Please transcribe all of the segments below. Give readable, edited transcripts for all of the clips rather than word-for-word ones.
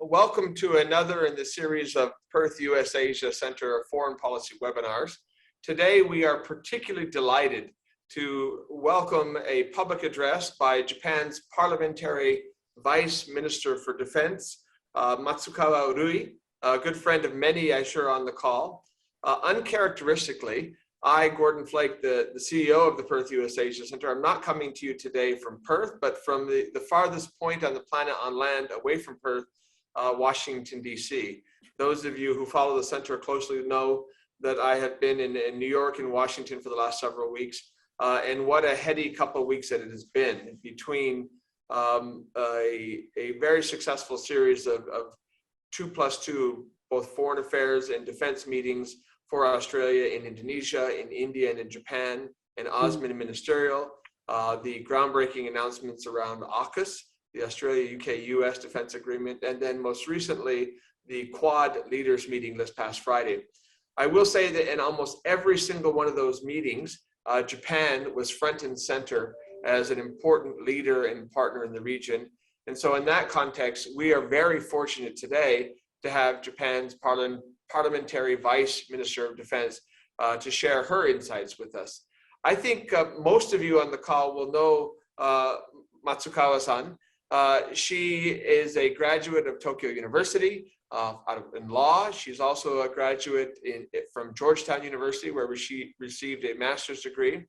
welcome to another in the series of Perth US Asia Center Foreign Policy webinars. Today we are particularly delighted to welcome a public address by Japan's Parliamentary Vice Minister for Defense, Matsukawa Rui, a good friend of many, I'm sure, on the call. Uncharacteristically, I, Gordon Flake, the CEO of the Perth US Asia Center, I'm not coming to you today from Perth, but from the farthest point on the planet on land away from Perth, Washington, D.C. Those of you who follow the center closely know that I have been in New York and Washington for the last several weeks, and what a heady couple of weeks that it has been between a very successful series of 2+2, both foreign affairs and defense meetings for Australia, in Indonesia, in India, and in Japan, and Osman Ministerial, the groundbreaking announcements around AUKUS, the Australia, UK, US Defense Agreement, and then most recently, the Quad Leaders meeting this past Friday. I will say that in almost every single one of those meetings, Japan was front and center as an important leader and partner in the region. And so in that context, we are very fortunate today to have Japan's Parliamentary Vice Minister of Defense to share her insights with us. I think most of you on the call will know Matsukawa-san. She is a graduate of Tokyo University in law. She's also a graduate from Georgetown University, where she received a master's degree.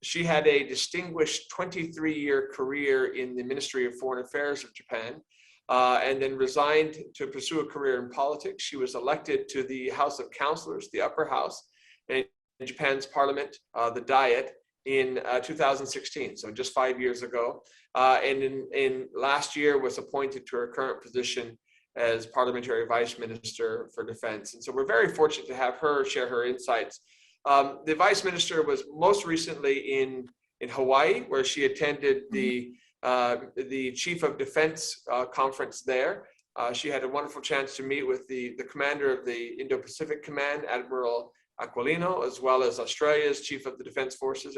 She had a distinguished 23-year career in the Ministry of Foreign Affairs of Japan, and then resigned to pursue a career in politics. She was elected to the House of Councillors, the upper house, in Japan's parliament, the Diet, in 2016, so just 5 years ago. And in last year was appointed to her current position as Parliamentary Vice Minister for Defense. And so we're very fortunate to have her share her insights. The Vice Minister was most recently in Hawaii, where she attended the Chief of Defense conference there. She had a wonderful chance to meet with the commander of the Indo-Pacific Command, Admiral Aquilino, as well as Australia's Chief of the Defense Forces,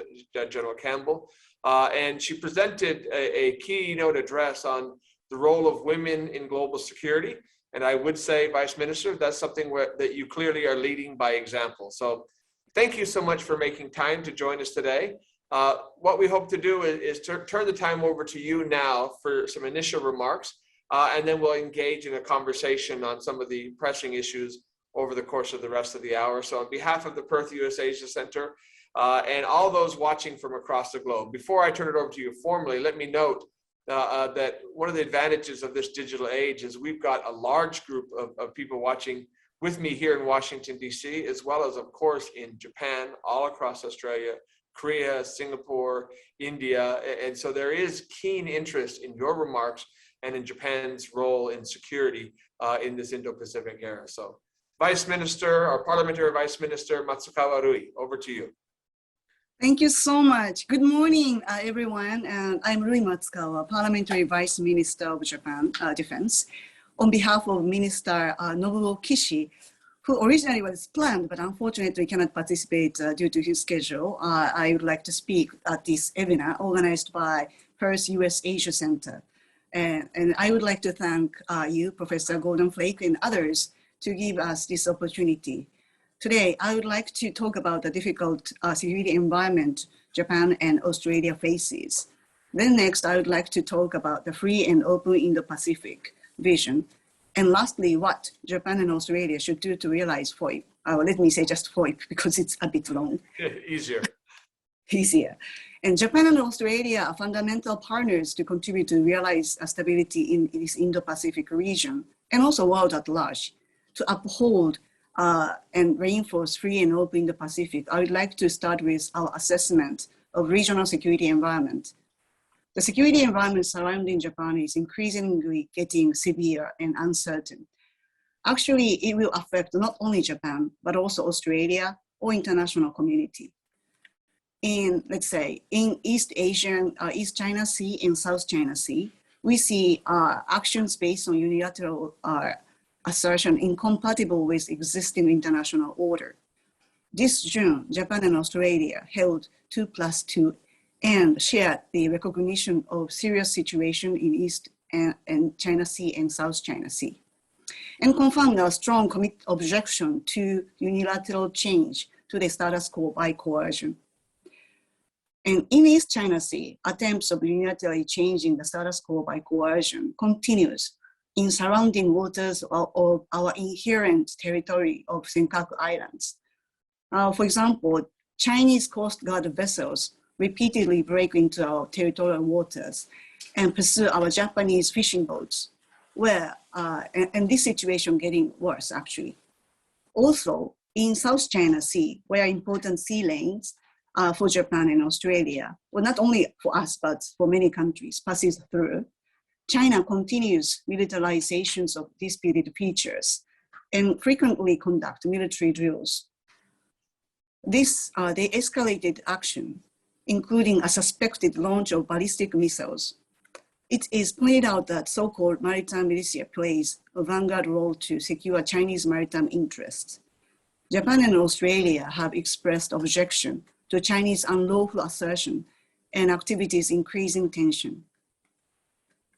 General Campbell. And she presented a keynote address on the role of women in global security. And I would say, Vice Minister, that's something that you clearly are leading by example. So thank you so much for making time to join us today. What we hope to do is turn the time over to you now for some initial remarks, and then we'll engage in a conversation on some of the pressing issues over the course of the rest of the hour. So on behalf of the Perth US Asia Center and all those watching from across the globe, before I turn it over to you formally, let me note that one of the advantages of this digital age is we've got a large group of people watching with me here in Washington, D.C., as well as, of course, in Japan, all across Australia, Korea, Singapore, India. And so there is keen interest in your remarks and in Japan's role in security in this Indo-Pacific era. So Vice Minister, our Parliamentary Vice Minister, Matsukawa Rui, over to you. Thank you so much. Good morning, everyone. I'm Rui Matsukawa, Parliamentary Vice Minister of Japan Defense. On behalf of Minister Nobuo Kishi, who originally was planned, but unfortunately cannot participate due to his schedule, I would like to speak at this webinar organized by Perth US Asia Center. And I would like to thank you, Professor Gordon Flake, and others to give us this opportunity. Today, I would like to talk about the difficult security environment Japan and Australia faces. Then next, I would like to talk about the free and open Indo-Pacific vision. And lastly, what Japan and Australia should do to realize FOIP. Let me say just FOIP because it's a bit long. Easier. And Japan and Australia are fundamental partners to contribute to realize stability in this Indo-Pacific region and also world at large. To uphold and reinforce free and open Indo-Pacific, I would like to start with our assessment of regional security environment. The security environment surrounding Japan is increasingly getting severe and uncertain. Actually, it will affect not only Japan, but also Australia or international community. In, let's say, in East China Sea and South China Sea, we see actions based on unilateral assertion incompatible with existing international order. This June, Japan and Australia held 2+2 and shared the recognition of serious situation in East and China Sea and South China Sea. and confirmed a strong objection to unilateral change to the status quo by coercion. And in East China Sea, attempts of unilaterally changing the status quo by coercion continues in surrounding waters of our inherent territory of Senkaku Islands. For example, Chinese Coast Guard vessels repeatedly break into our territorial waters and pursue our Japanese fishing boats, and this situation getting worse actually. Also, in South China Sea, where important sea lanes for Japan and Australia, well, not only for us, but for many countries, passes through, China continues militarizations of disputed features and frequently conduct military drills. They escalated action, including a suspected launch of ballistic missiles. It is pointed out that so-called maritime militia plays a vanguard role to secure Chinese maritime interests. Japan and Australia have expressed objection to Chinese unlawful assertion and activities increasing tension.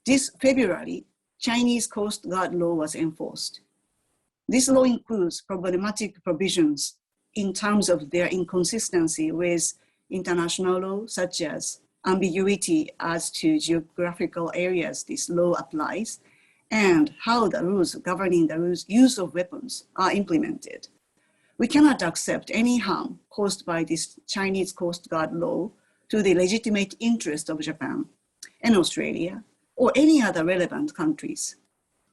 This February, Chinese Coast Guard law was enforced. This law includes problematic provisions in terms of their inconsistency with international law, such as ambiguity as to geographical areas this law applies, and how the rules governing the use of weapons are implemented. We cannot accept any harm caused by this Chinese Coast Guard law to the legitimate interest of Japan and Australia or any other relevant countries.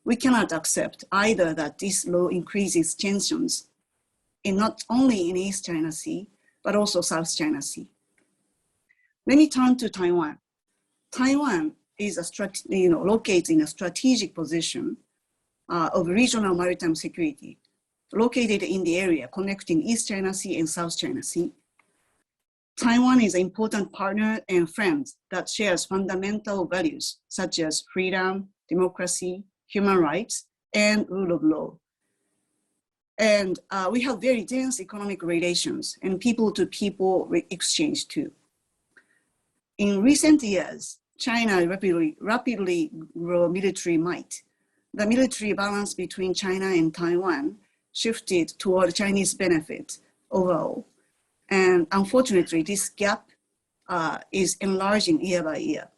We cannot accept either that this law increases tensions not only in East China Sea, but also South China Sea. Let me turn to Taiwan. Taiwan is located in a strategic position of regional maritime security, located in the area connecting East China Sea and South China Sea. Taiwan is an important partner and friend that shares fundamental values such as freedom, democracy, human rights, and rule of law. And we have very dense economic relations and people-to-people exchange too. In recent years, China rapidly grew military might. The military balance between China and Taiwan shifted toward Chinese benefit overall. And unfortunately, this gap is enlarging year by year.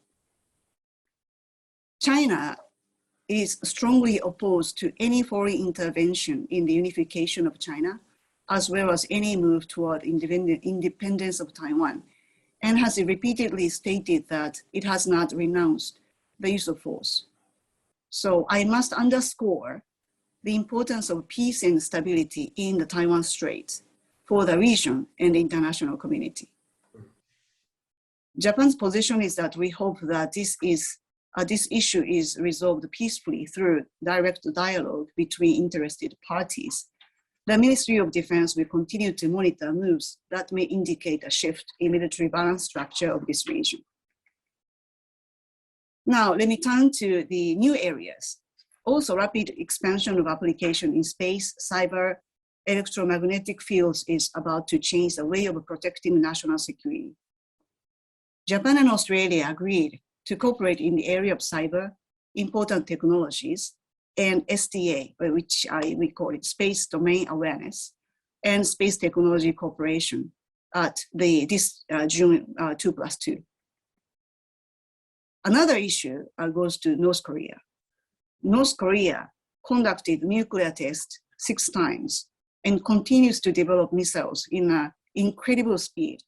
China is strongly opposed to any foreign intervention in the unification of China, as well as any move toward independence of Taiwan, and has repeatedly stated that it has not renounced the use of force. So I must underscore the importance of peace and stability in the Taiwan Strait for the region and the international community. Japan's position is that we hope that this issue is resolved peacefully through direct dialogue between interested parties. The Ministry of Defense will continue to monitor moves that may indicate a shift in military balance structure of this region. Now, let me turn to the new areas. Also, rapid expansion of application in space, cyber, electromagnetic fields is about to change the way of protecting national security. Japan and Australia agreed to cooperate in the area of cyber, important technologies, and SDA, which we call it Space Domain Awareness, and Space Technology Cooperation at this June 2+2. Another issue goes to North Korea. North Korea conducted nuclear tests 6 times and continues to develop missiles in an incredible speed.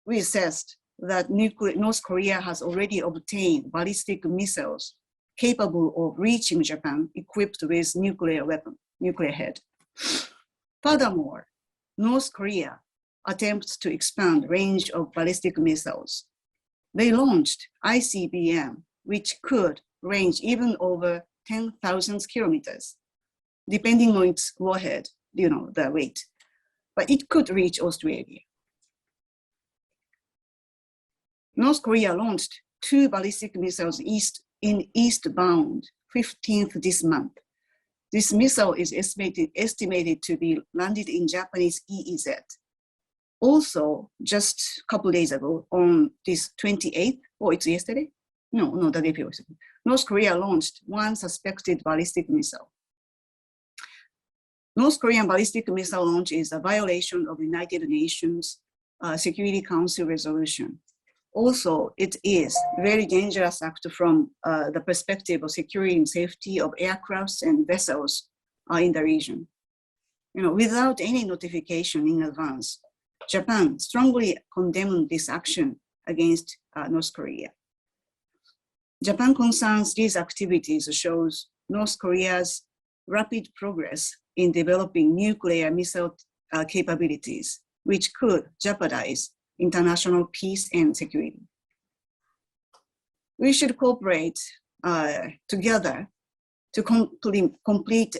We assessed that North Korea has already obtained ballistic missiles capable of reaching Japan equipped with nuclear head. Furthermore, North Korea attempts to expand range of ballistic missiles. They launched ICBM, which could range even over 10,000 kilometers, depending on its warhead, the weight, but it could reach Australia. North Korea launched 2 ballistic missiles eastbound 15th this month. This missile is estimated to be landed in Japanese EEZ. Also, just a couple days ago, on this 28th, it's yesterday? No, the day before. North Korea launched 1 suspected ballistic missile. North Korean ballistic missile launch is a violation of United Nations Security Council resolution. Also, it is a very dangerous act from the perspective of securing safety of aircrafts and vessels in the region. Without any notification in advance, Japan strongly condemned this action against North Korea. Japan concerns these activities shows North Korea's rapid progress in developing nuclear missile capabilities, which could jeopardize international peace and security. We should cooperate together to complete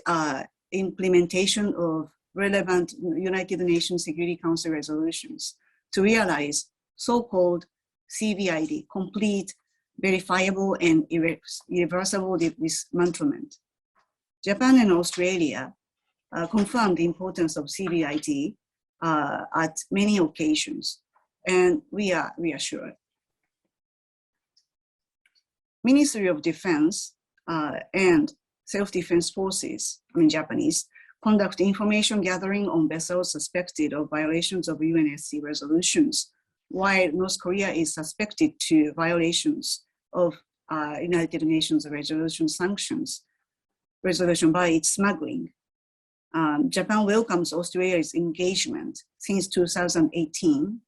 implementation of relevant United Nations Security Council resolutions to realize so-called CVID, complete, verifiable, and irreversible dismantlement. Japan and Australia confirmed the importance of CVID at many occasions, and we are reassured. Ministry of Defense and Self-Defense Forces, Japanese, conduct information gathering on vessels suspected of violations of UNSC resolutions, while North Korea is suspected to violations of United Nations resolution by its smuggling. Japan welcomes Australia's engagement since 2018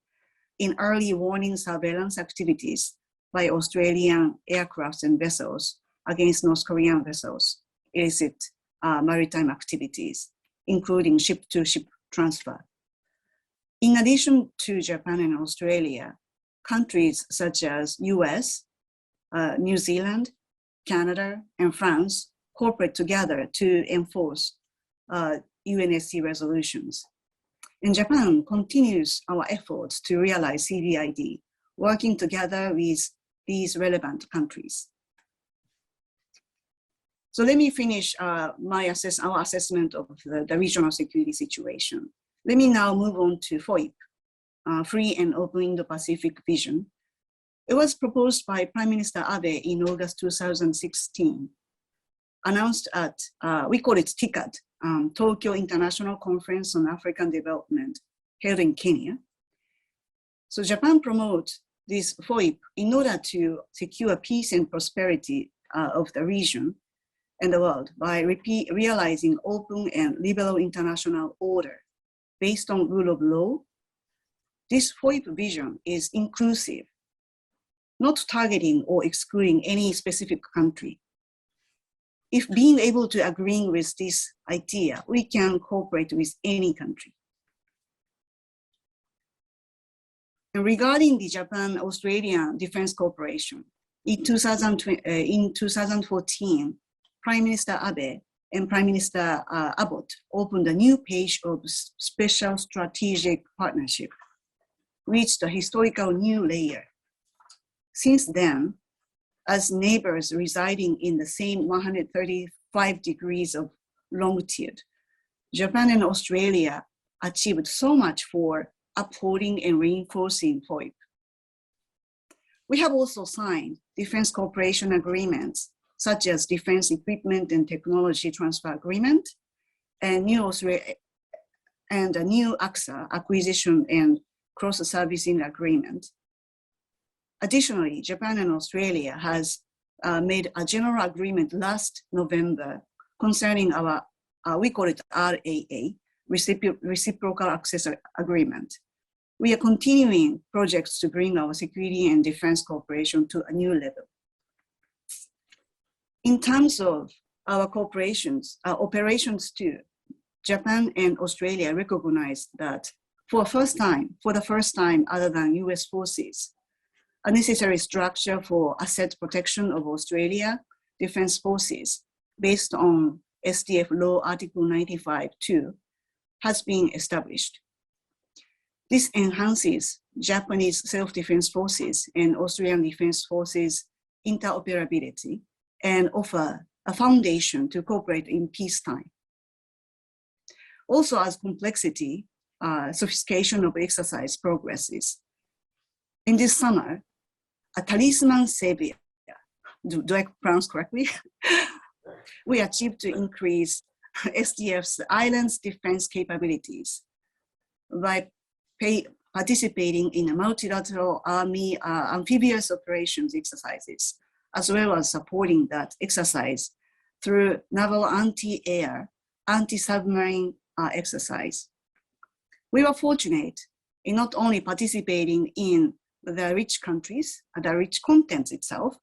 in early warning surveillance activities by Australian aircrafts and vessels against North Korean vessels, illicit maritime activities, including ship-to-ship transfer. In addition to Japan and Australia, countries such as US, New Zealand, Canada, and France cooperate together to enforce UNSC resolutions. And Japan continues our efforts to realize CVID, working together with these relevant countries. So let me finish our assessment of the regional security situation. Let me now move on to FOIP, Free and Open Indo-Pacific Vision. It was proposed by Prime Minister Abe in August 2016, announced at, we call it TICAD, Tokyo International Conference on African Development, held in Kenya. So Japan promotes this FOIP in order to secure peace and prosperity of the region and the world by realizing open and liberal international order based on rule of law. This FOIP vision is inclusive, not targeting or excluding any specific country. If being able to agree with this idea, we can cooperate with any country. And regarding the Japan-Australian defense cooperation, in 2014, Prime Minister Abe and Prime Minister Abbott opened a new page of special strategic partnership, reached a historical new layer. Since then, as neighbors residing in the same 135 degrees of longitude, Japan and Australia achieved so much for upholding and reinforcing FOIP. We have also signed defense cooperation agreements, such as Defense Equipment and Technology Transfer Agreement, and a new AXA, Acquisition and Cross-Servicing Agreement. Additionally, Japan and Australia has made a general agreement last November concerning our, we call it RAA, Reciprocal Access Agreement. We are continuing projects to bring our security and defense cooperation to a new level. In terms of our operations too, Japan and Australia recognize that for the first time other than US forces, a necessary structure for asset protection of Australia Defense Forces based on SDF Law Article 95(2) has been established. This enhances Japanese self-defense forces and Australian defense forces interoperability and offer a foundation to cooperate in peacetime. Also, as complexity, sophistication of exercise progresses. In this summer, a talisman savior, do I pronounce correctly? We achieved to increase SDF's islands defense capabilities by participating in a multilateral Army amphibious operations exercises, as well as supporting that exercise through naval anti-air, anti-submarine exercise. We were fortunate in not only participating in the rich countries, the rich content itself,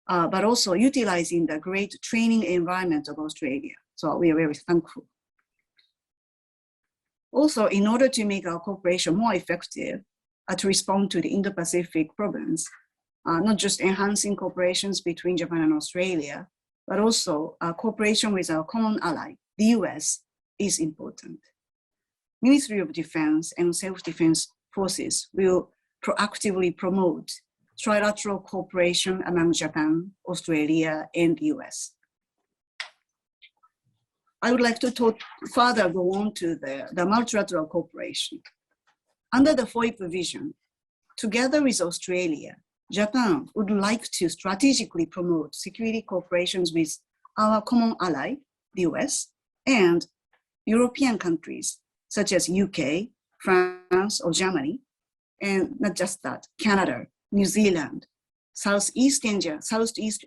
but also utilizing the great training environment of Australia. So we are very thankful. Also, in order to make our cooperation more effective to respond to the Indo-Pacific problems, not just enhancing cooperations between Japan and Australia, but also cooperation with our common ally, the US, is important. Ministry of Defense and self-defense forces will proactively promote trilateral cooperation among Japan, Australia, and the US. I would like to further go on to the multilateral cooperation. Under the FOIP vision, together with Australia, Japan would like to strategically promote security cooperations with our common ally, the US, and European countries such as UK, France, or Germany, and not just that, Canada, New Zealand, Southeast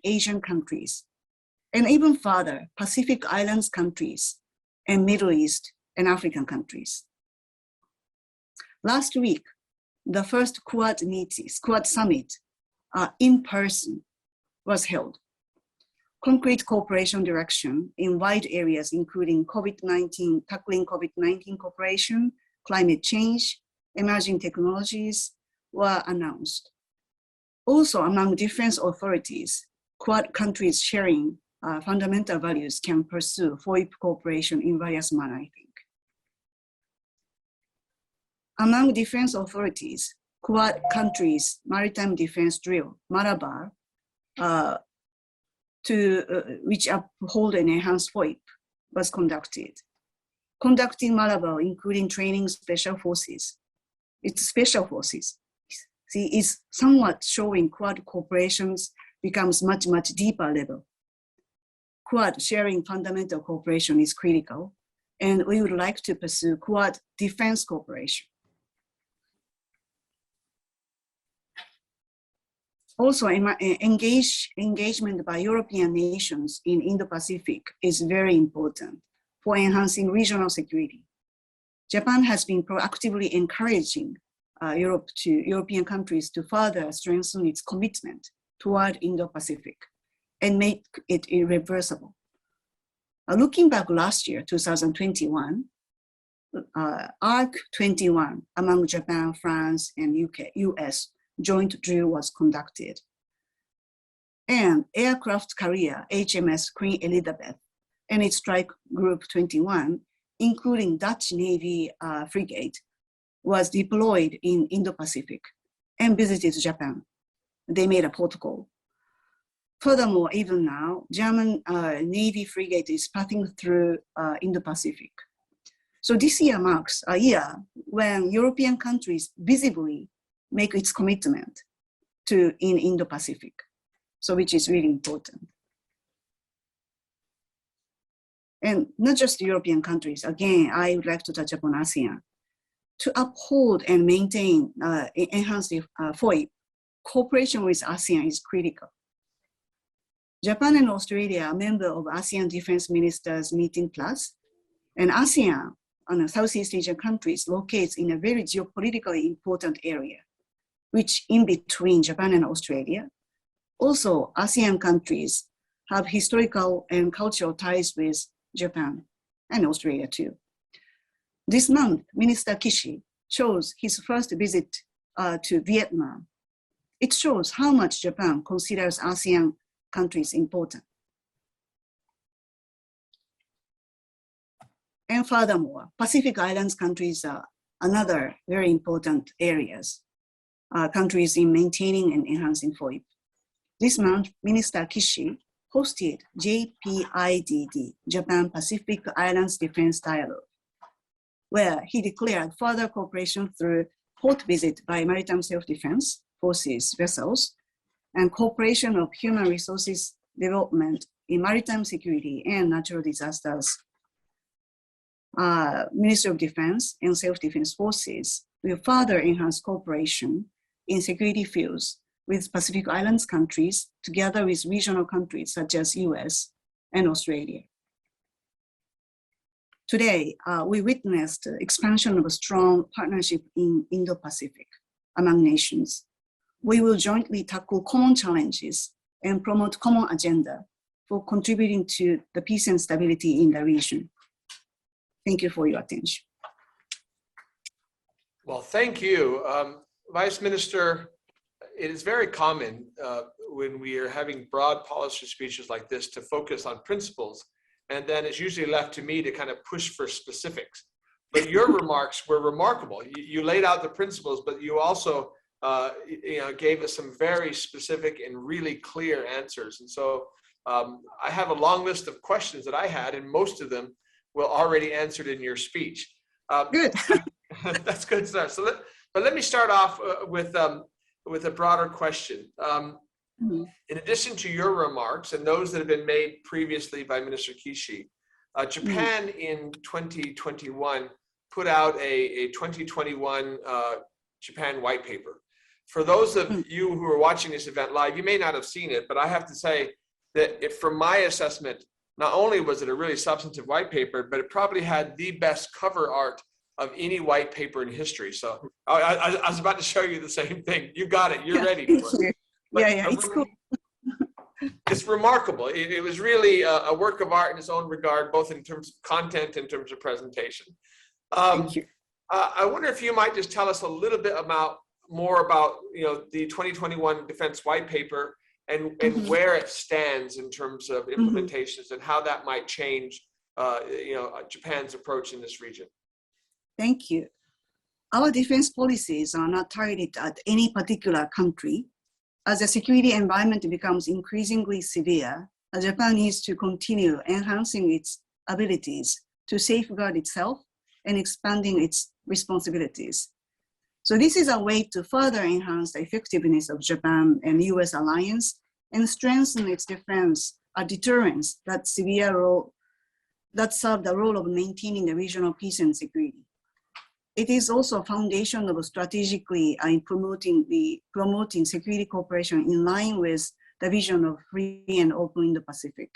Asian countries, and even further, Pacific Islands countries, and Middle East and African countries. Last week, the first Quad summit in person was held. Concrete cooperation direction in wide areas, including tackling COVID-19 cooperation, climate change, emerging technologies, were announced. Also, among defense authorities, Quad countries sharing fundamental values can pursue FOIP cooperation in various manners, I think. Among defense authorities, Quad countries' maritime defense drill, Malabar, which uphold and enhance FOIP, was conducted. Conducting Malabar, including training special forces. It's special forces. See, is somewhat showing Quad cooperations becomes much, much deeper level. Quad sharing fundamental cooperation is critical, and we would like to pursue Quad defense cooperation. Also, engagement by European nations in Indo-Pacific is very important for enhancing regional security. Japan has been proactively encouraging European countries to further strengthen its commitment toward Indo-Pacific and make it irreversible. Looking back last year, 2021, ARC 21 among Japan, France, and US joint drill was conducted. And aircraft carrier HMS Queen Elizabeth and its strike group 21, including Dutch Navy frigate, was deployed in Indo-Pacific and visited Japan. They made a protocol. Furthermore, even now, German Navy frigate is passing through Indo-Pacific. So this year marks a year when European countries visibly make its commitment in Indo-Pacific, so which is really important. And not just European countries, again, I would like to touch upon ASEAN. To uphold and maintain, enhance the FOIP, cooperation with ASEAN is critical. Japan and Australia are members of ASEAN Defense Ministers Meeting Plus, and ASEAN and Southeast Asian countries locates in a very geopolitically important area, which in between Japan and Australia. Also, ASEAN countries have historical and cultural ties with Japan and Australia too. This month, Minister Kishi chose his first visit to Vietnam. It shows how much Japan considers ASEAN countries important. And furthermore, Pacific Islands countries are another very important areas, countries in maintaining and enhancing FOIP. This month, Minister Kishi hosted JPIDD, Japan Pacific Islands Defense Dialogue, where he declared further cooperation through port visit by maritime self-defense forces vessels and cooperation of human resources development in maritime security and natural disasters Ministry of Defense and self-defense forces will further enhance cooperation in security fields with Pacific Islands countries, together with regional countries such as US and Australia. Today, we witnessed the expansion of a strong partnership in Indo-Pacific among nations. We will jointly tackle common challenges and promote common agenda for contributing to the peace and stability in the region. Thank you for your attention. Well, thank you. Vice Minister, it is very common when we are having broad policy speeches like this to focus on principles, and then it's usually left to me to kind of push for specifics. But your remarks were remarkable. You laid out the principles, but you also gave us some very specific and really clear answers. And so I have a long list of questions that I had, and most of them were already answered in your speech. Good. That's good stuff. So let me start off with a broader question. In addition to your remarks and those that have been made previously by Minister Kishi, Japan in 2021 put out a 2021 Japan white paper. For those of you who are watching this event live, you may not have seen it, but I have to say that from my assessment, not only was it a really substantive white paper, but it probably had the best cover art of any white paper in history. So I was about to show you the same thing. You got it. You're ready for it. Yeah, it's cool. It's remarkable. It was really a work of art in its own regard, both in terms of content and in terms of presentation. Thank you. I wonder if you might just tell us a little bit more about the 2021 Defense White Paper and where it stands in terms of implementations and how that might change Japan's approach in this region. Thank you. Our defense policies are not targeted at any particular country. As the security environment becomes increasingly severe, Japan needs to continue enhancing its abilities to safeguard itself and expanding its responsibilities. So this is a way to further enhance the effectiveness of Japan and US alliance and strengthen its defense, a deterrence that serve the role of maintaining the regional peace and security. It is also a foundation of strategically promoting security cooperation in line with the vision of free and open Indo-Pacific.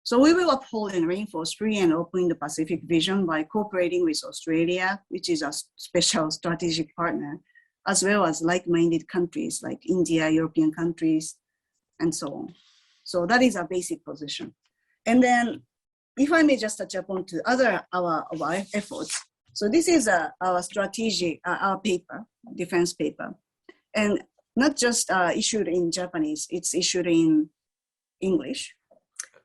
So we will uphold and reinforce free and open Indo-Pacific vision by cooperating with Australia, which is a special strategic partner, as well as like-minded countries like India, European countries, and so on. So that is our basic position. And then, if I may just touch upon to our efforts. So this is our strategic, our paper, defense paper, and not just issued in Japanese, it's issued in English,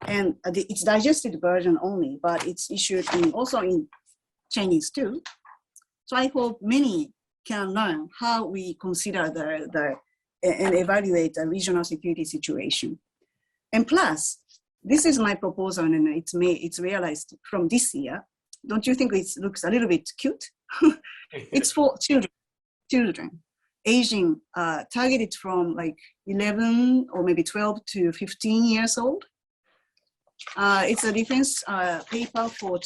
and it's digested version only, but it's issued also in Chinese too. So I hope many can learn how we consider and evaluate the regional security situation. And plus, this is my proposal, and it's realized from this year. Don't you think it looks a little bit cute? It's for children aging, targeted from like 11 or maybe 12 to 15 years old. It's a defense paper for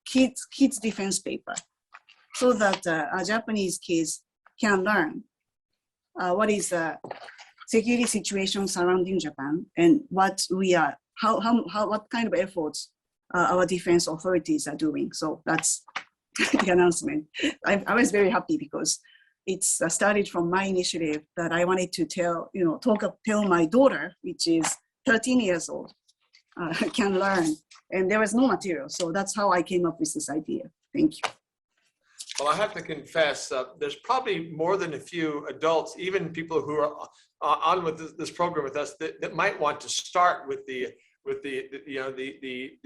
kids defense paper, so that Japanese kids can learn what is the security situation surrounding Japan and what kind of efforts our defense authorities are doing. So that's the announcement. I was very happy because it's started from my initiative that I wanted to tell my daughter, which is 13 years old, can learn. And there was no material. So that's how I came up with this idea. Thank you. Well, I have to confess, there's probably more than a few adults, even people who are on with this program with us, that might want to start with the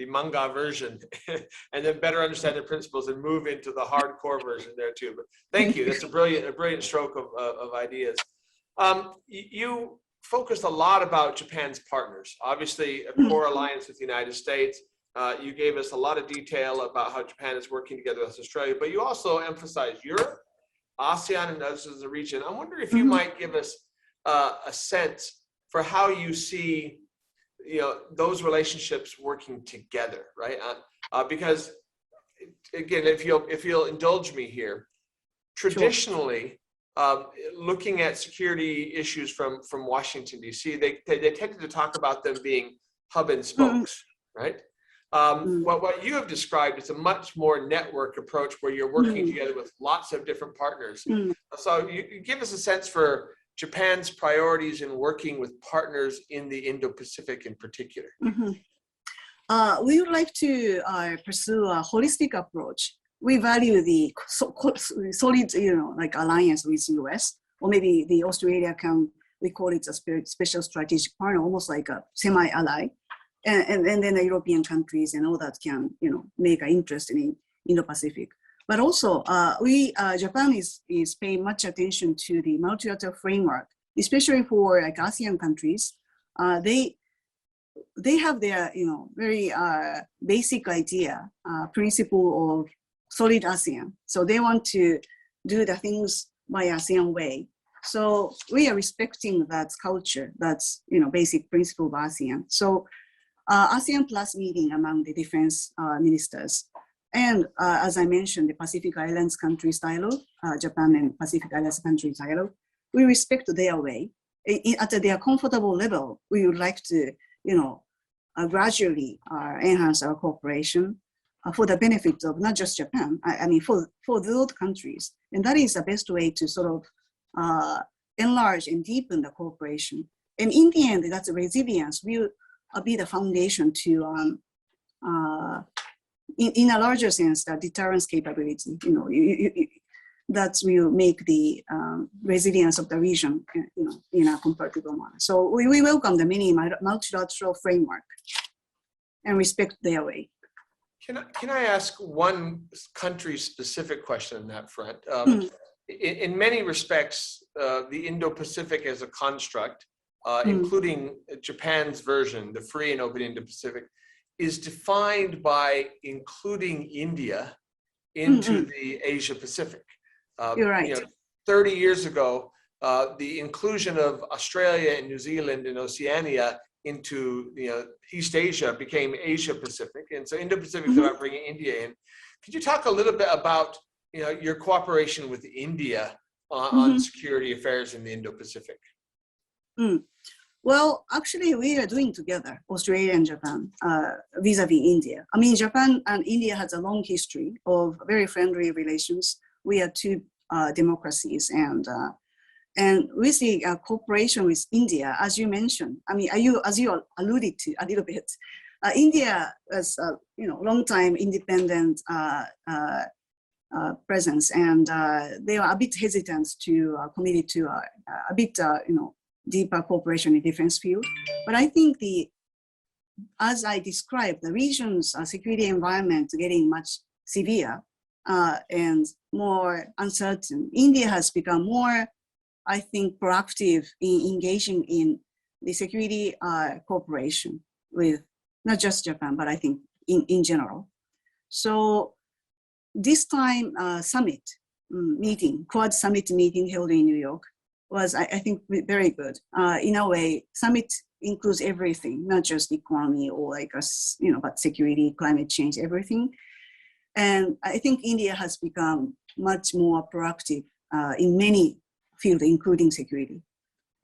manga version and then better understand the principles and move into the hardcore version there too. But thank you. That's a brilliant stroke of ideas. You focused a lot about Japan's partners, obviously a core alliance with the United States. You gave us a lot of detail about how Japan is working together with Australia, but you also emphasized Europe, ASEAN, and others as a region. I wonder if you might give us a sense for how you see those relationships working together, right? Because again, if you'll indulge me here, traditionally, looking at security issues from Washington, D.C., they tended to talk about them being hub and spokes, right? What you have described is a much more network approach where you're working together with lots of different partners. So you give us a sense for Japan's priorities in working with partners in the Indo-Pacific in particular. We would like to pursue a holistic approach. We value the solid, like alliance with the US, or maybe the Australia we call it a special strategic partner, almost like a semi-ally. And then the European countries and all that can, make an interest in Indo-Pacific. But also, Japan is paying much attention to the multilateral framework, especially for like ASEAN countries. They have their, very basic idea, principle of solid ASEAN. So they want to do the things by ASEAN way. So we are respecting that culture, that's, basic principle of ASEAN. So ASEAN Plus meeting among the defense ministers. And as I mentioned, the Pacific Islands countries dialogue, Japan and Pacific Islands countries dialogue, we respect their way. At their comfortable level, we would like to, gradually enhance our cooperation for the benefit of not just Japan, for those countries. And that is the best way to sort of enlarge and deepen the cooperation. And in the end, that's resilience will be the foundation to, in a larger sense, the deterrence capability, that will make the resilience of the region, in a comparable manner. So we welcome the many multilateral framework and respect their way. Can I ask one country-specific question on that front? In many respects, the Indo-Pacific as a construct, including Japan's version, the free and open Indo-Pacific, is defined by including India into the Asia-Pacific. You're right. 30 years ago, the inclusion of Australia and New Zealand and Oceania into East Asia became Asia-Pacific, and so Indo-Pacific is about bringing India in. Could you talk a little bit about your cooperation with India on security affairs in the Indo-Pacific? Well, actually, we are doing together, Australia and Japan, vis-a-vis India. I mean, Japan and India has a long history of very friendly relations. We are two democracies, and with the cooperation with India, as you mentioned, as you alluded to a little bit, India was long time independent presence, and they are a bit hesitant to commit to a bit deeper cooperation in defense field. But I think as I described, the region's security environment getting much severe and more uncertain. India has become more, I think, proactive in engaging in the security cooperation with not just Japan, but I think in general. So this time summit meeting, Quad summit meeting held in New York was, I think, very good. In a way, summit includes everything, not just economy or but security, climate change, everything. And I think India has become much more proactive in many fields, including security.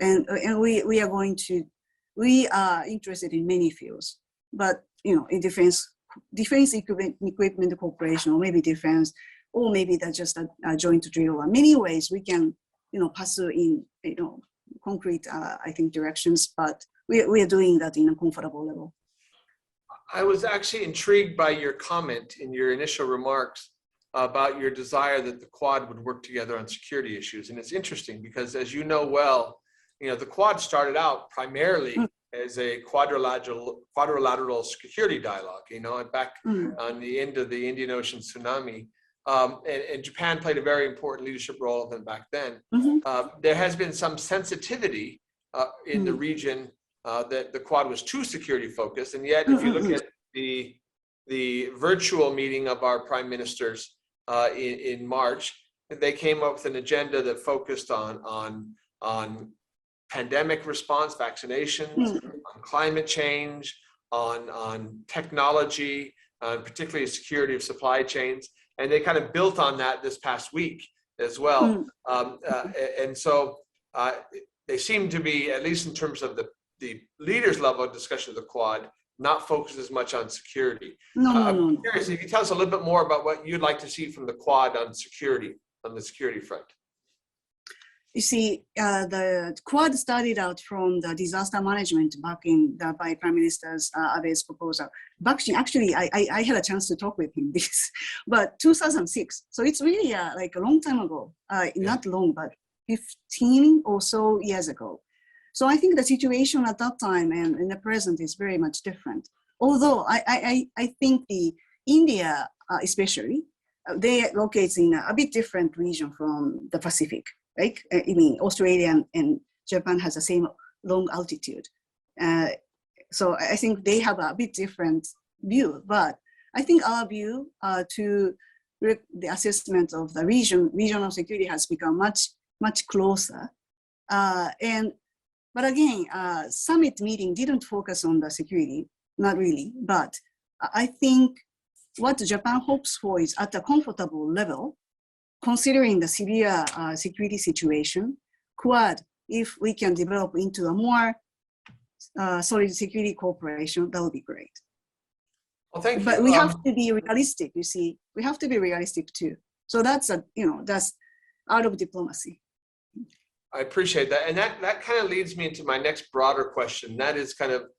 And we are interested in many fields, but in defense equipment cooperation, or maybe defense, or maybe that's just a joint drill. In many ways we can pursue in concrete I think directions, but we are doing that in a comfortable level. I was actually intrigued by your comment in your initial remarks about your desire that the Quad would work together on security issues. And it's interesting because, as you know well, the Quad started out primarily as a quadrilateral security dialogue, back on the end of the Indian Ocean tsunami. And Japan played a very important leadership role back then. There has been some sensitivity in the region that the Quad was too security focused, and yet if you look at the virtual meeting of our prime ministers in March, they came up with an agenda that focused on pandemic response, vaccinations, on climate change, on technology, particularly security of supply chains. And they kind of built on that this past week as well. And so they seem to be, at least in terms of the leaders level of discussion of the Quad, not focused as much on security. I'm curious if you tell us a little bit more about what you'd like to see from the Quad on security, on the security front. You see, the Quad started out from the disaster management back in by Prime Minister's Abe's proposal. Actually, I had a chance to talk with him this, but 2006. So it's really like a long time ago. Not long, but 15 or so years ago. So I think the situation at that time and in the present is very much different. Although I think the India, especially, they are located in a bit different region from the Pacific. Like, I mean, Australia and Japan has the same long altitude. So I think they have a bit different view, but I think our view to the assessment of the regional security has become much closer. But again, summit meeting didn't focus on the security, not really, but I think what Japan hopes for is at a comfortable level, considering the severe security situation, Quad, if we can develop into a more solid security cooperation, that would be great. Well, thank you. But we have to be realistic, you see. We have to be realistic too. So that's that's out of diplomacy. I appreciate that. And that kind of leads me into my next broader question. That is kind of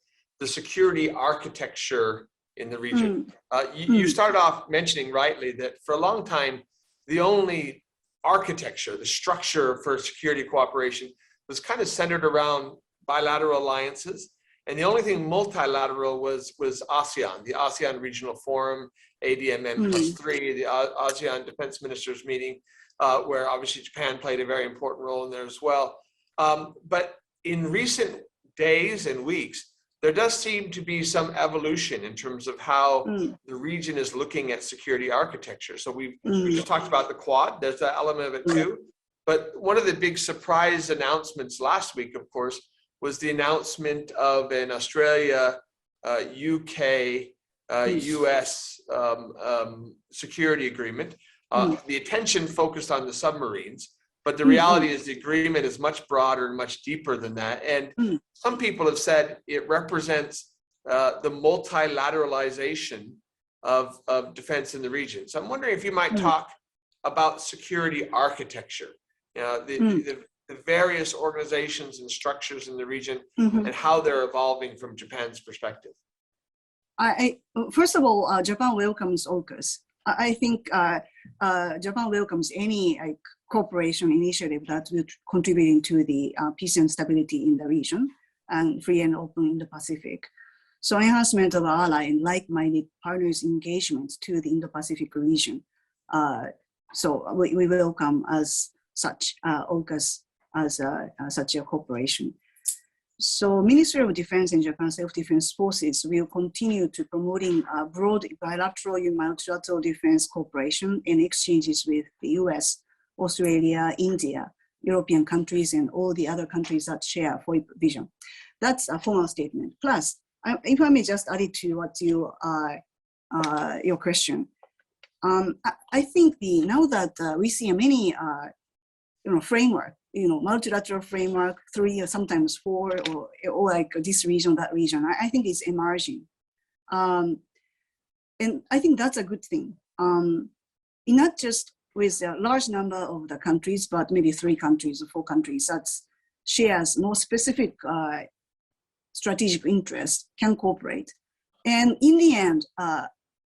the security architecture in the region. You started off mentioning rightly that for a long time, the only architecture, the structure for security cooperation was kind of centered around bilateral alliances. And the only thing multilateral was ASEAN, the ASEAN Regional Forum, ADMM+3, the ASEAN Defense Ministers meeting, where obviously Japan played a very important role in there as well. But in recent days and weeks, there does seem to be some evolution in terms of how the region is looking at security architecture. So we just talked about the Quad, there's that element of it too. But one of the big surprise announcements last week, of course, was the announcement of an Australia, UK, US security agreement. The attention focused on the submarines, but the reality is the agreement is much broader and much deeper than that. And some people have said it represents the multilateralization of defense in the region. So I'm wondering if you might talk about security architecture, the various organizations and structures in the region and how they're evolving from Japan's perspective. First of all, Japan welcomes AUKUS. I think Japan welcomes any cooperation initiative that will contribute to the peace and stability in the region and free and open Indo-Pacific. So enhancement of ally and like-minded partners' engagement to the Indo-Pacific region. So we welcome as such AUKUS as such a cooperation. So Ministry of Defense and Japan Self-Defense Forces will continue to promoting broad bilateral and multilateral defense cooperation and exchanges with the US, Australia, India, European countries, and all the other countries that share FOIP vision. That's a formal statement. Plus, if I may just add it to what your question. I think now that we see many framework, multilateral framework, 3 or sometimes 4, or like this region, that region, I think it's emerging. And I think that's a good thing. Not just with a large number of the countries, but maybe 3 countries or 4 countries that shares more specific strategic interests can cooperate. And in the end,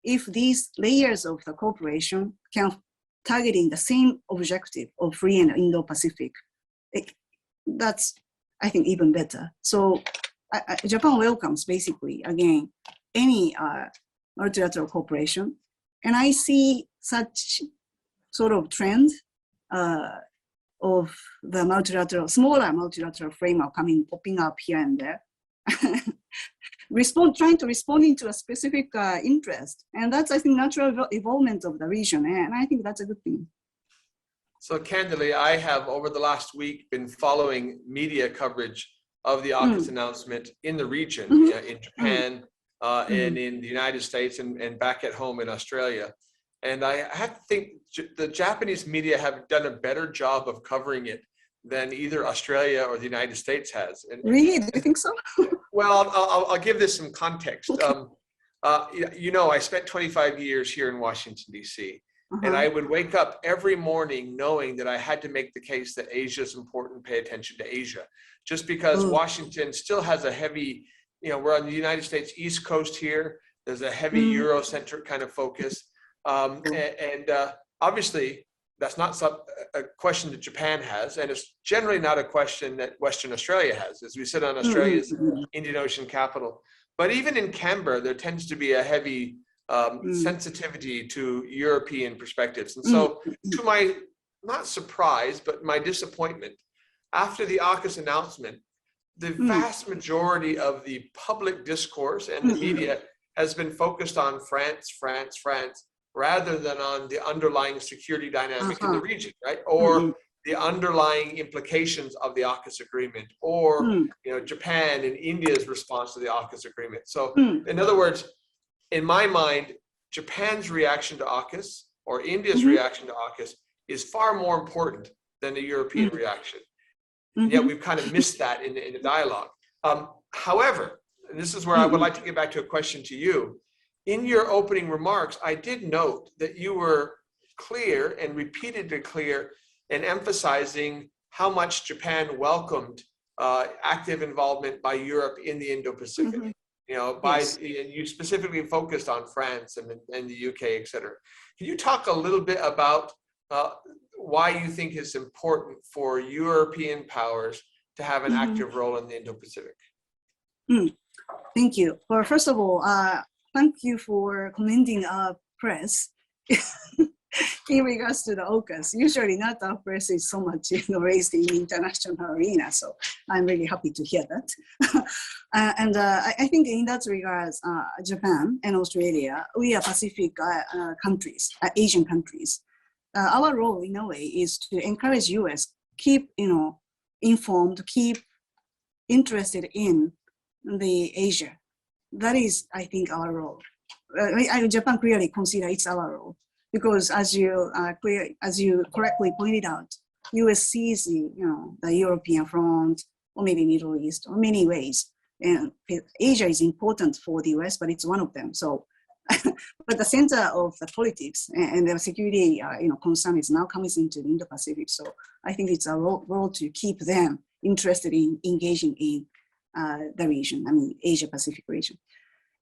if these layers of the cooperation can targeting the same objective of free and Indo-Pacific, that's, I think, even better. So Japan welcomes basically, again, any multilateral cooperation. And I see such sort of trend of the multilateral, smaller multilateral framework popping up here and there. Trying to respond into a specific interest. And that's, I think, natural evolvement of the region. And I think that's a good thing. So candidly, I have over the last week been following media coverage of the AUKUS announcement in the region, in Japan, and in the United States and back at home in Australia. And I have to think the Japanese media have done a better job of covering it than either Australia or the United States has. And, Really? Do you think so? well, I'll give this some context. Okay. I spent 25 years here in Washington, D.C., and I would wake up every morning knowing that I had to make the case that Asia is important, pay attention to Asia, just because Washington still has a heavy, we're on the United States East Coast here. There's a heavy Eurocentric kind of focus. And obviously, that's not a question that Japan has, and it's generally not a question that Western Australia has, as we sit on Australia's Indian Ocean capital. But even in Canberra, there tends to be a heavy sensitivity to European perspectives. And so to my, not surprise, but my disappointment, after the AUKUS announcement, the vast majority of the public discourse and the media has been focused on France, rather than on the underlying security dynamic in the region, right? Or the underlying implications of the AUKUS agreement, or Japan and India's response to the AUKUS agreement. So in other words, in my mind, Japan's reaction to AUKUS or India's reaction to AUKUS is far more important than the European reaction. And yet we've kind of missed that in the dialogue. However, and this is where I would like to get back to a question to you. In your opening remarks, I did note that you were clear and repeatedly clear in emphasizing how much Japan welcomed active involvement by Europe in the Indo-Pacific. You specifically focused on France and the UK, et cetera. Can you talk a little bit about why you think it's important for European powers to have an active role in the Indo-Pacific? Thank you. Well, first of all, thank you for commending our press in regards to the AUKUS. Usually not our press is so much raised in the international arena, so I'm really happy to hear that. I think in that regards, Japan and Australia, we are Pacific countries, Asian countries. Our role in a way is to encourage US, keep informed, keep interested in the Asia. That is, I think, our role. Japan clearly consider it's our role because, as you correctly pointed out, U.S. sees the European front or maybe Middle East or many ways, and Asia is important for the U.S., but it's one of them. So, but the center of the politics and the security concern is now coming into the Indo-Pacific. So, I think it's our role to keep them interested in engaging in the region, Asia-Pacific region.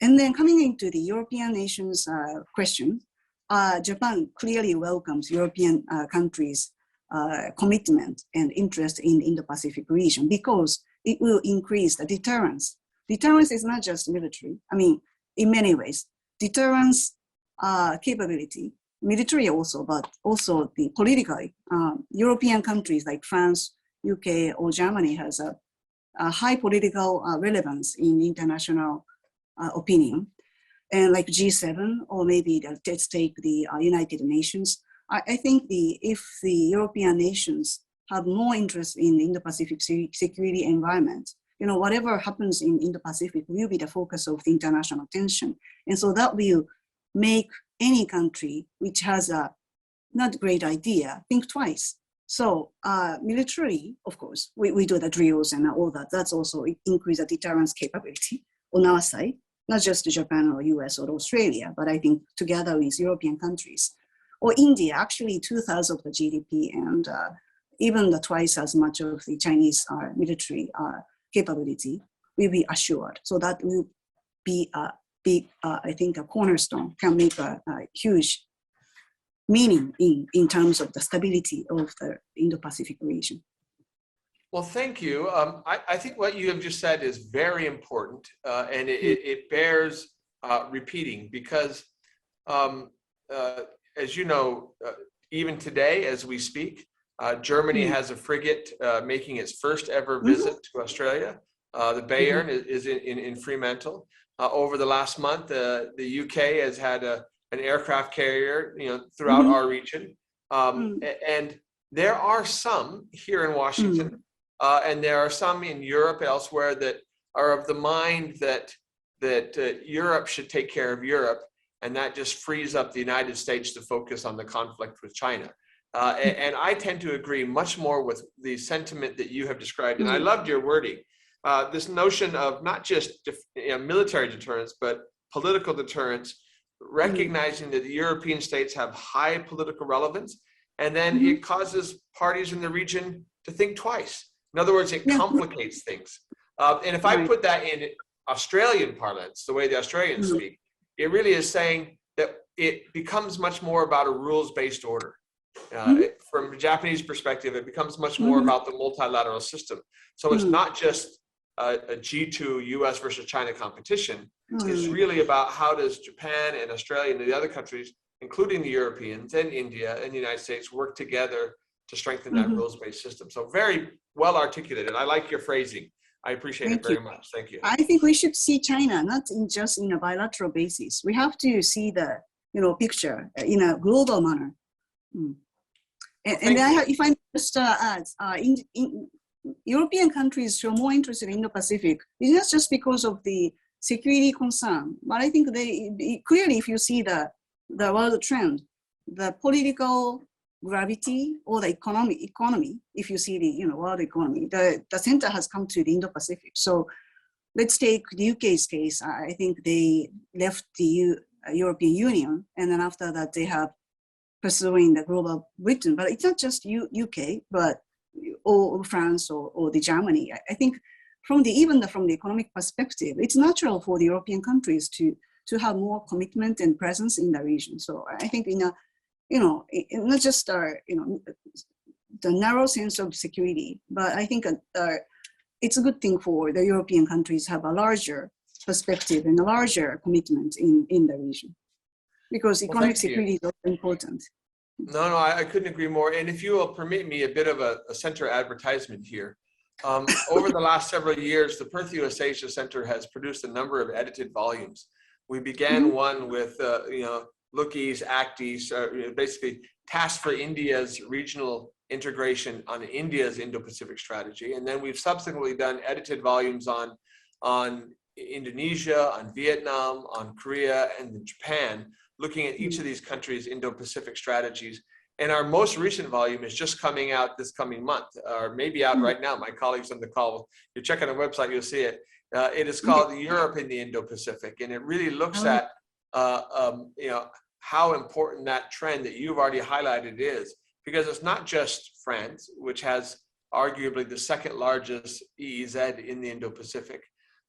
And then coming into the European nations question, Japan clearly welcomes European countries' commitment and interest in the Indo-Pacific region because it will increase the deterrence. Deterrence is not just military. In many ways, deterrence capability, military also, but also the politically. European countries like France, UK, or Germany has a high political relevance in international opinion. And like G7, or maybe let's take the United Nations, I think if the European nations have more interest in the Indo-Pacific security environment, whatever happens in Indo-Pacific will be the focus of the international attention. And so that will make any country which has a not great idea think twice. So military, of course, we do the drills and all that. That's also increase the deterrence capability on our side, not just Japan or US or Australia, but I think together with European countries. Or India, actually 2/3 of the GDP and even twice as much of the Chinese military capability will be assured. So that will be a big, I think a cornerstone, can make a huge meaning in terms of the stability of the Indo-Pacific region. Well, thank you. I think what you have just said is very important, and it bears repeating because, as you know, even today as we speak, Germany has a frigate making its first ever visit to Australia. The Bayern is in Fremantle. Over the last month, the UK has had an aircraft carrier, throughout our region, and there are some here in Washington, and there are some in Europe elsewhere that are of the mind that that Europe should take care of Europe, and that just frees up the United States to focus on the conflict with China. And I tend to agree much more with the sentiment that you have described. And I loved your wording. This notion of not just military deterrence, but political deterrence, recognizing that the European states have high political relevance, and then it causes parties in the region to think twice. In other words, it complicates things. And if I put that in Australian parlance, the way the Australians speak, it really is saying that it becomes much more about a rules-based order. From a Japanese perspective, it becomes much more about the multilateral system. So it's not just a G2 US versus China competition. It's really about how does Japan and Australia and the other countries, including the Europeans and India and the United States, work together to strengthen that rules-based system. So very well articulated. I like your phrasing. I appreciate it very much. Thank you. I think we should see China not just in a bilateral basis. We have to see the picture in a global manner. And if I just add, in European countries show more interest in Indo-Pacific, it's not just because of the security concern, but I think they clearly, if you see the world trend, the political gravity or the economy, if you see the world economy, the center has come to the Indo-Pacific. So let's take the UK's case. I think they left the European Union, and then after that they have pursuing the global Britain. But it's not just UK, but or France or the Germany. I think from the economic perspective, it's natural for the European countries to have more commitment and presence in the region. So I think not just the narrow sense of security, but I think it's a good thing for the European countries to have a larger perspective and a larger commitment in the region, because economic security is also important. No, I couldn't agree more. And if you will permit me a bit of a center advertisement here. Over the last several years, the Perth US Asia Center has produced a number of edited volumes. We began one with, Lookies, Acties, basically Task for India's regional integration on India's Indo-Pacific strategy. And then we've subsequently done edited volumes on Indonesia, on Vietnam, on Korea, and then Japan, looking at each of these countries' Indo-Pacific strategies. And our most recent volume is just coming out this coming month, or maybe out right now. My colleagues on the call, if you check on the website, you'll see it. It is called Europe in the Indo-Pacific, and it really looks at how important that trend that you've already highlighted is, because it's not just France, which has arguably the second largest EEZ in the Indo-Pacific,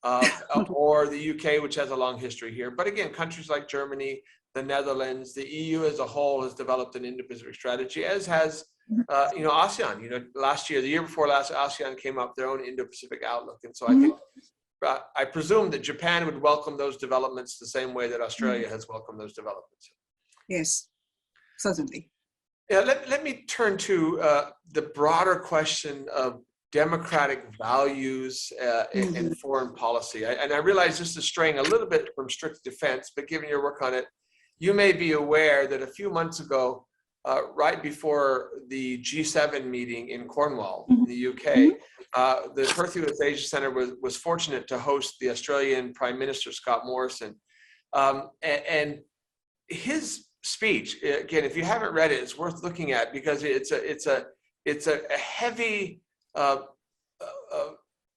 or the UK, which has a long history here. But again, countries like Germany, the Netherlands, the EU as a whole has developed an Indo-Pacific strategy, as has ASEAN. Last year, the year before last, ASEAN came up with their own Indo-Pacific outlook. And so I think, I presume that Japan would welcome those developments the same way that Australia has welcomed those developments. Yes, certainly. Yeah, let me turn to the broader question of democratic values and foreign policy. And I realize this is straying a little bit from strict defense, but given your work on it, you may be aware that a few months ago, right before the G7 meeting in Cornwall, in the UK, the Perth US Asia Center was fortunate to host the Australian Prime Minister, Scott Morrison. And his speech, again, if you haven't read it, it's worth looking at, because it's a heavy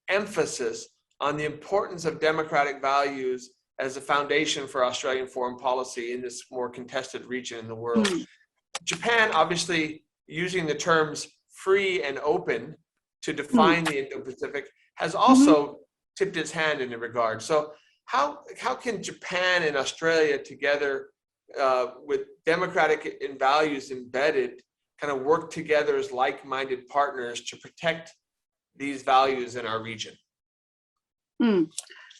emphasis on the importance of democratic values as a foundation for Australian foreign policy in this more contested region in the world. Japan, obviously, using the terms free and open to define the Indo-Pacific, has also tipped its hand in the regard. So how can Japan and Australia together with democratic and values embedded kind of work together as like-minded partners to protect these values in our region?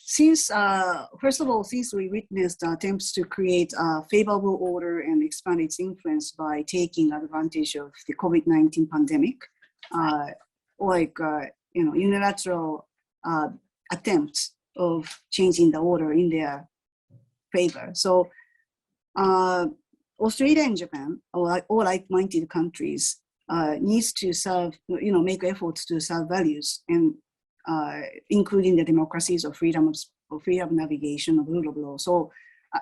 Since, first of all, since we witnessed attempts to create a favorable order and expand its influence by taking advantage of the COVID-19 pandemic, unilateral attempts of changing the order in their favor. So Australia and Japan, or like-minded countries, needs to serve, make efforts to serve values, and including the democracies of freedom of freedom of navigation, of rule of law. So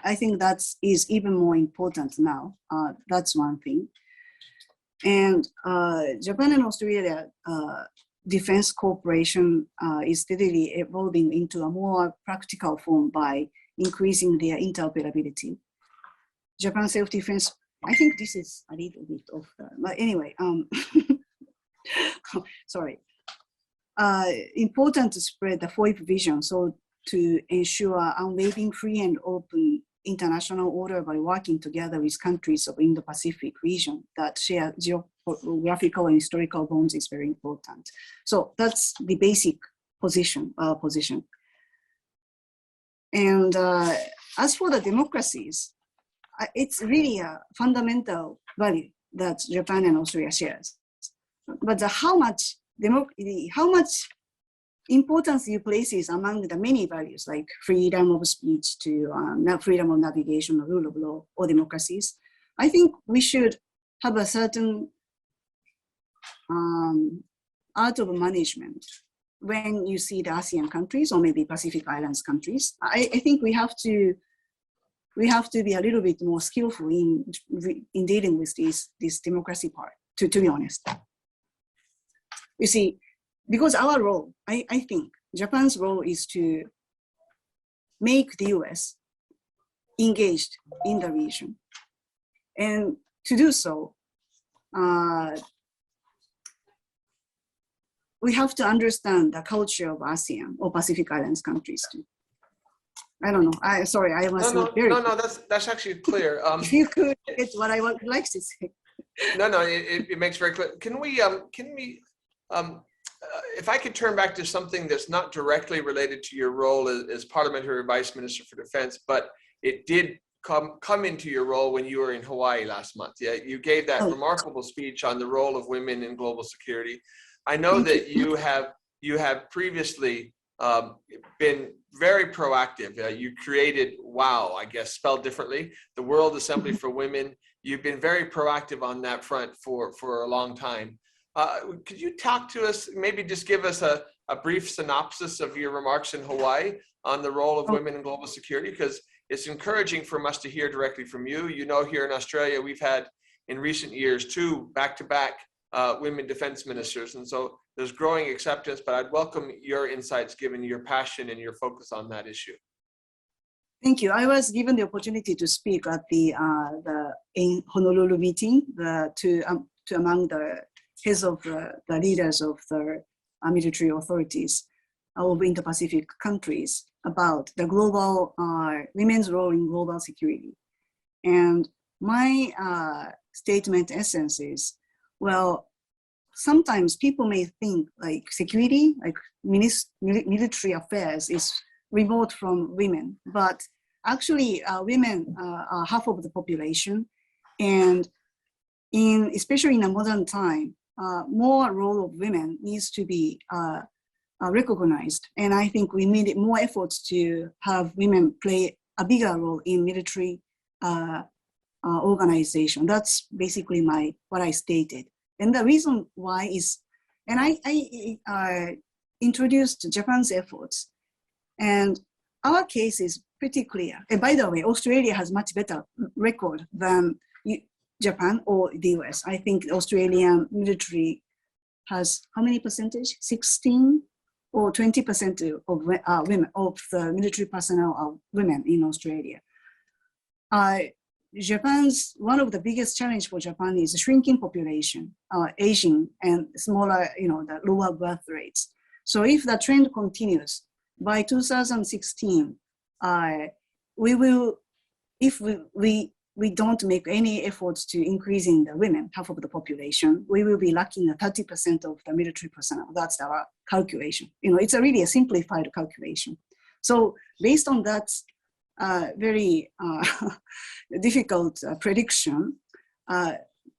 I think that is even more important now. That's one thing. And Japan and Australia defense cooperation is steadily evolving into a more practical form by increasing their interoperability. Japan self-defense, I think this is a little bit of, but anyway, sorry. Important to spread the FOIP vision, so to ensure unwavering, free and open international order by working together with countries of Indo-Pacific region that share geographical and historical bonds is very important. So that's the basic position. And as for the democracies, it's really a fundamental value that Japan and Australia shares. But how much importance you places among the many values like freedom of speech to freedom of navigation, the rule of law, or democracies, I think we should have a certain art of management when you see the ASEAN countries or maybe Pacific Islands countries. I think we have to be a little bit more skillful in dealing with this democracy part, to be honest. You see, because our role, I think Japan's role is to make the US engaged in the region. And to do so, we have to understand the culture of ASEAN or Pacific Islands countries too. I don't know. Sorry, I was not very. No, that's actually clear. If you could get what I would like to say. No, it makes very clear. Can we if I could turn back to something that's not directly related to your role as Parliamentary Vice Minister for Defense, but it did come into your role when you were in Hawaii last month. Yeah, you gave that remarkable speech on the role of women in global security. I know that you have previously been very proactive. You created WOW, I guess spelled differently, the World Assembly for Women. You've been very proactive on that front for a long time. Could you talk to us, maybe just give us a brief synopsis of your remarks in Hawaii on the role of women in global security? Because it's encouraging for us to hear directly from you. You know, here in Australia, we've had in recent years 2 back-to-back women defense ministers. And so there's growing acceptance, but I'd welcome your insights given your passion and your focus on that issue. Thank you. I was given the opportunity to speak at the in Honolulu meeting to among the heads of the leaders of the military authorities of Indo-Pacific countries about the global women's role in global security. And my statement essence is, well, sometimes people may think like security, like military affairs is remote from women, but actually women are half of the population, and especially in a modern time, more role of women needs to be recognized. And I think we made more efforts to have women play a bigger role in military organization. That's basically what I stated. And the reason why is, and I introduced Japan's efforts, and our case is pretty clear. And by the way, Australia has much better record than Japan or the US. I think Australian military has how many percentage? 16 or 20% of women, of the military personnel are women in Australia. One of the biggest challenge for Japan is shrinking population, aging, and smaller, the lower birth rates. So if the trend continues, by 2016, we will, if we don't make any efforts to increasing the women, half of the population, we will be lacking 30% of the military personnel. That's our calculation. It's really a simplified calculation. So based on that very difficult prediction,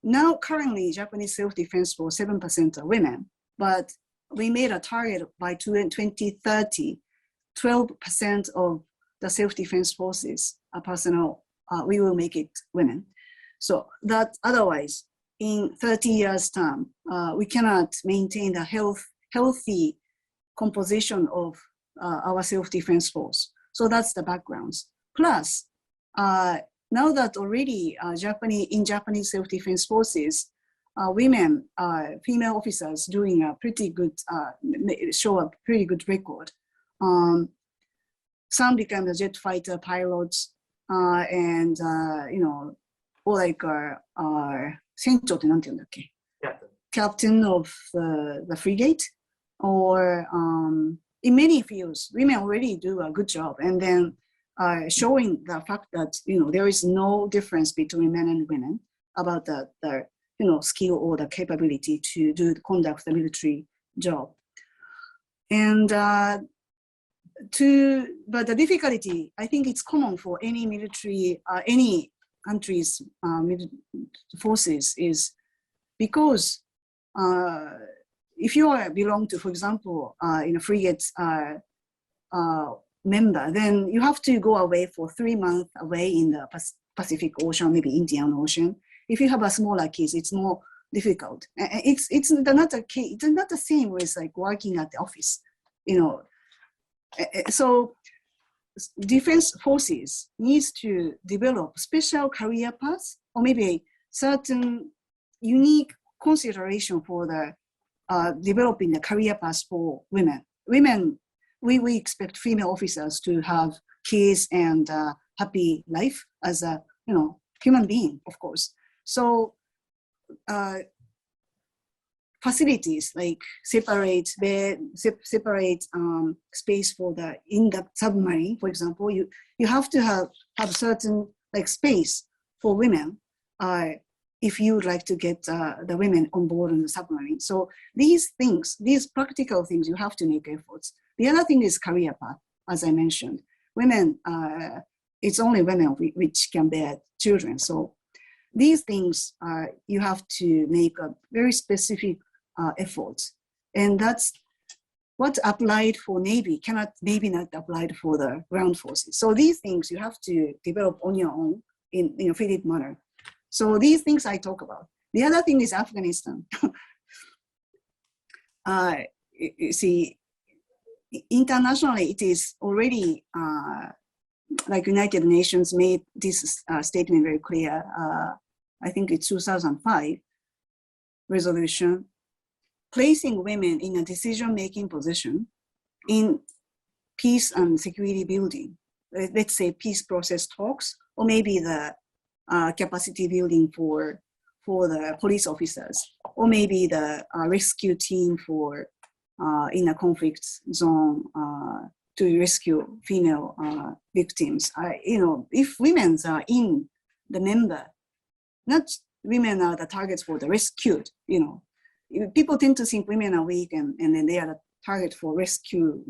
now currently Japanese self-defense for 7% are women, but we made a target by 2030, 12% of the self-defense forces personnel, we will make it women. So that otherwise, in 30 years' time, we cannot maintain the healthy composition of our self-defense force. So that's the backgrounds. Plus, now that already in Japanese self-defense forces, women, female officers doing a pretty good, show a pretty good record. Some become the jet fighter pilots, and or like 船長ってなんて言うんだっけ? Captain of the frigate, or in many fields, women already do a good job, and then showing the fact that there is no difference between men and women about the skill or the capability to conduct the military job. And but the difficulty, I think it's common for any military, any country's forces, is because if you belong to, for example, in a frigate member, then you have to go away for 3 months away in the Pacific Ocean, maybe Indian Ocean. If you have a smaller kids, it's more difficult. It's not the same with like working at the office, So defense forces needs to develop special career paths, or maybe certain unique consideration for the developing the career paths for women. We expect female officers to have kids and happy life as a human being, of course. So facilities like separate bed, separate space for in the submarine, for example, you have to have certain like space for women if you would like to get the women on board on the submarine. So these things, these practical things, you have to make efforts. The other thing is career path, as I mentioned. Women, it's only women which can bear children. So these things you have to make a very specific efforts, and that's what applied for Navy cannot maybe not applied for the ground forces. So these things you have to develop on your own in a fitted manner. So these things I talk about. The other thing is Afghanistan. You see, internationally it is already like United Nations made this statement very clear. I think it's 2005 resolution, placing women in a decision-making position in peace and security building. Let's say peace process talks, or maybe the capacity building for the police officers, or maybe the rescue team for in a conflict zone to rescue female victims. If women are in the member, not women are the targets for the rescued, people tend to think women are weak and then they are the target for rescue,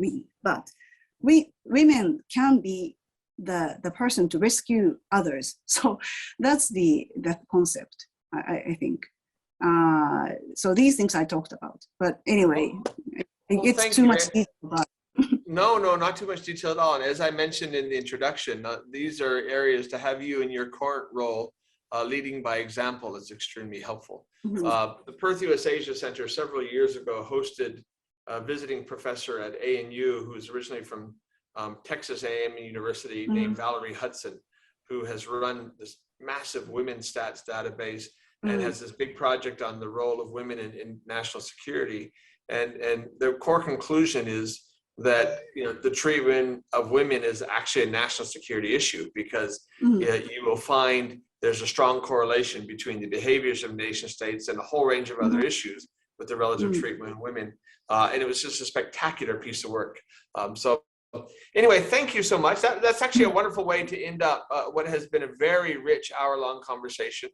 but women can be the person to rescue others. So that's the concept, I think. So these things I talked about, but anyway, it's too much detail. But No, not too much detail at all. And as I mentioned in the introduction, these are areas to have you in your current role leading by example is extremely helpful. Mm-hmm. The Perth US Asia Center several years ago hosted a visiting professor at ANU who's originally from Texas A&M University, Mm-hmm. named Valerie Hudson, who has run this massive women's stats database and Mm-hmm. has this big project on the role of women in national security. And the core conclusion is that the treatment of women is actually a national security issue, because Mm-hmm. you will find there's a strong correlation between the behaviors of nation states and a whole range of other Mm-hmm. issues with the relative Mm-hmm. treatment of women. And it was just a spectacular piece of work. So anyway, thank you so much. That's actually a wonderful way to end up what has been a very rich hour-long conversation.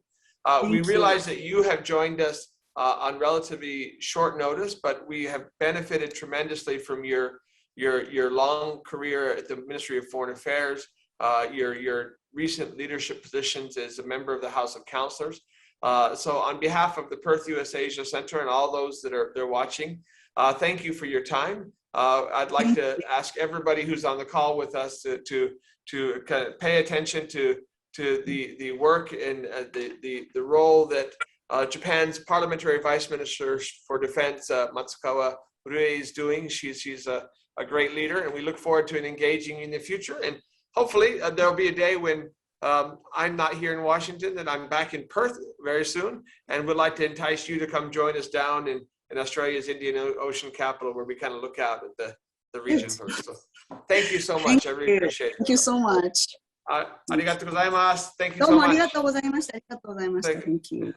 We realize that you have joined us on relatively short notice, but we have benefited tremendously from your long career at the Ministry of Foreign Affairs, your recent leadership positions as a member of the House of Councillors. So on behalf of the Perth US Asia Center and all those that are watching, thank you for your time. I'd like to ask everybody who's on the call with us to kind of pay attention to the work and the role that Japan's Parliamentary Vice Minister for Defense, Matsukawa Rui, is doing. She's a a great leader, and we look forward to engaging in the future. And hopefully there'll be a day when I'm not here in Washington, that I'm back in Perth very soon, and would like to entice you to come join us down in Australia's Indian Ocean capital, where we kind of look out at the region first. So thank you so much. I really appreciate it. Thank you so much. ありがとうございます。Thank you どう so もありが much. とうございました。ありがとうございました。Thank Thank you.